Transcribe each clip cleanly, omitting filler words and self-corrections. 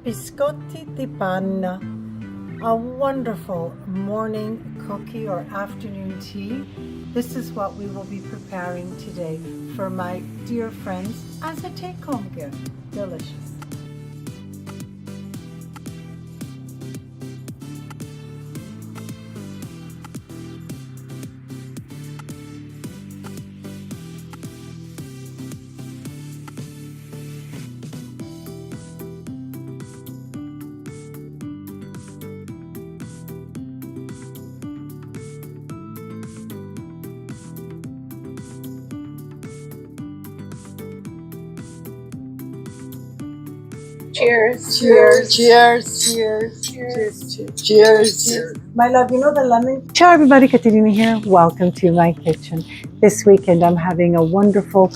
Biscotti di Panna, a wonderful morning cookie or afternoon tea. This is what we will be preparing today for my dear friends as a take-home gift. Delicious. Cheers. Cheers. Cheers. Cheers. Cheers. Cheers. My love, you know the lemon? Ciao everybody, Katerina here. Welcome to my kitchen. This weekend I'm having a wonderful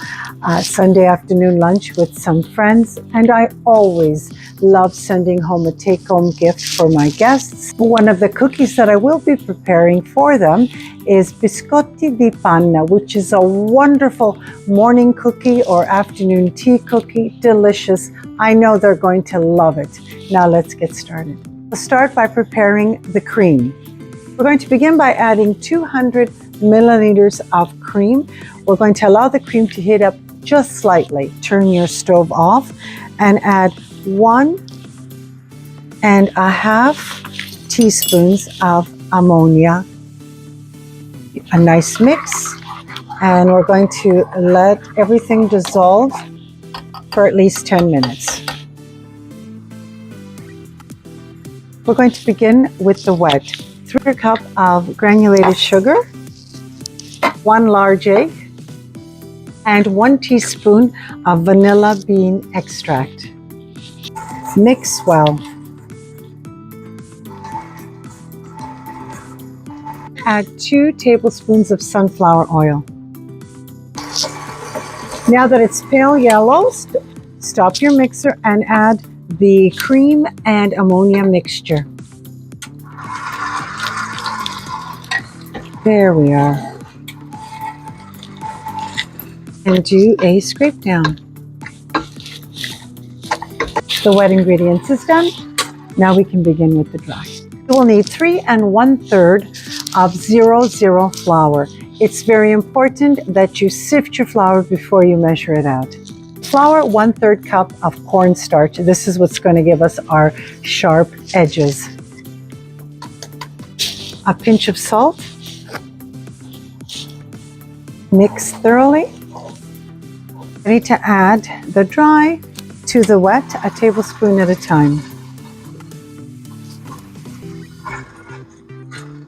Sunday afternoon lunch with some friends, and I always love sending home a take-home gift for my guests. One of the cookies that I will be preparing for them is Biscotti di Panna, which is a wonderful morning cookie or afternoon tea cookie. Delicious. I know they're going to love it. Now let's get started. We'll start by preparing the cream. We're going to begin by adding 200 milliliters of cream. We're going to allow the cream to heat up just slightly. Turn your stove off and add 1.5 teaspoons of ammonia. A nice mix, and we're going to let everything dissolve for at least 10 minutes. We're going to begin with the wet. 3 cups of granulated sugar, 1 large egg, and 1 teaspoon of vanilla bean extract. Mix well. Add 2 tablespoons of sunflower oil. Now that it's pale yellow, stop your mixer and add the cream and ammonia mixture. There we are. And do a scrape down. The wet ingredients is done. Now we can begin with the dry. You will need 3 1/3 of 00 flour. It's very important that you sift your flour before you measure it out. Flour, 1/3 cup of cornstarch. This is what's going to give us our sharp edges. A pinch of salt. Mix thoroughly. Ready to add the dry to the wet, a tablespoon at a time.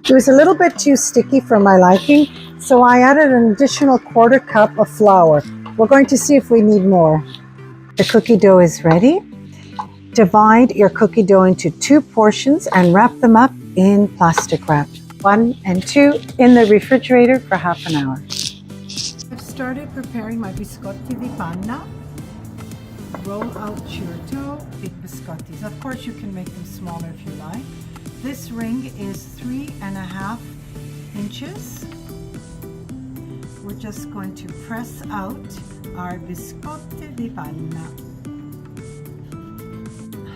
It was a little bit too sticky for my liking, so I added an additional 1/4 cup of flour. We're going to see if we need more. The cookie dough is ready. Divide your cookie dough into 2 portions and wrap them up in plastic wrap. 1 and 2 in the refrigerator for half an hour. I've started preparing my biscotti di panna. Roll out your dough, big biscottis. Of course, you can make them smaller if you like. This ring is 3.5 inches. We're just going to press out our biscotti di panna.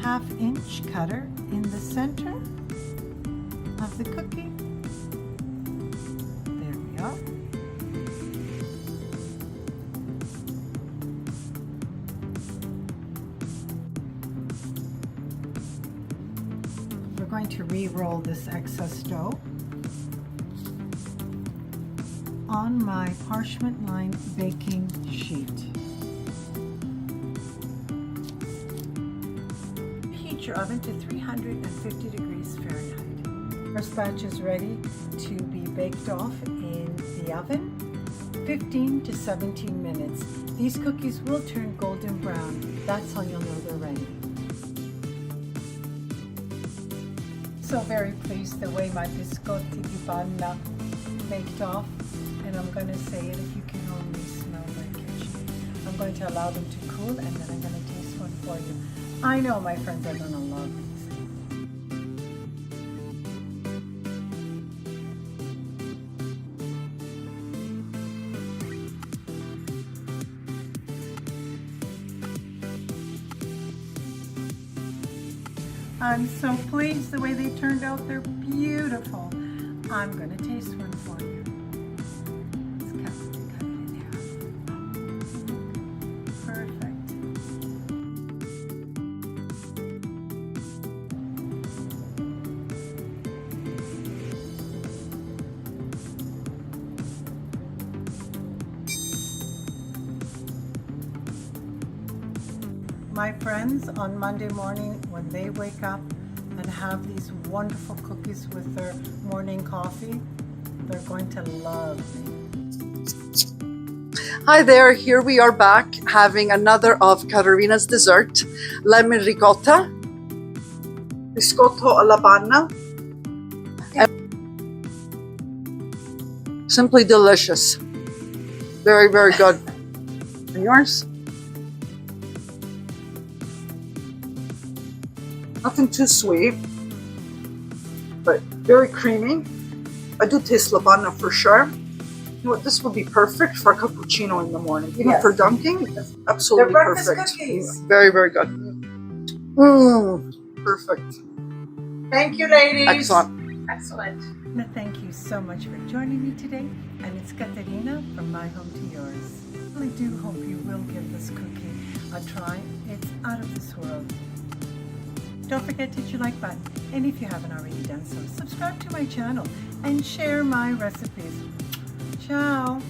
1/2-inch cutter in the center of the cookie. There we are. We're going to re-roll this excess dough on my parchment lined baking sheet. Heat your oven to 350 degrees Fahrenheit. First batch is ready to be baked off in the oven, 15 to 17 minutes. These cookies will turn golden brown. That's how you'll know they're ready. So very pleased the way my biscotti di panna baked off, and I'm going to say it if you can only smell my kitchen. I'm going to allow them to cool, and then I'm going to taste one for you. I know my friends are going to love these. I'm so pleased the way they turned out. They're beautiful. I'm going to taste one for you. Let's cut it in half. Perfect. My friends, on Monday morning when they wake up and have these wonderful cookies with their morning coffee, they're going to love me. Hi there, here we are back having another of Carolina's dessert, lemon ricotta, biscotto alla panna. Simply delicious. Very, very good. And yours? Nothing too sweet, but very creamy. I do taste La Panna for sure. You know what, this would be perfect for a cappuccino in the morning. Even Yes. for dunking, it's absolutely They're breakfast perfect. cookies. Very, very good. Perfect. Thank you, ladies. Excellent. Excellent. Thank you so much for joining me today. And it's Katerina from My Home to Yours. I really do hope you will give this cookie a try. It's out of this world. Don't forget to hit your like button. And if you haven't already done so, subscribe to my channel and share my recipes. Ciao.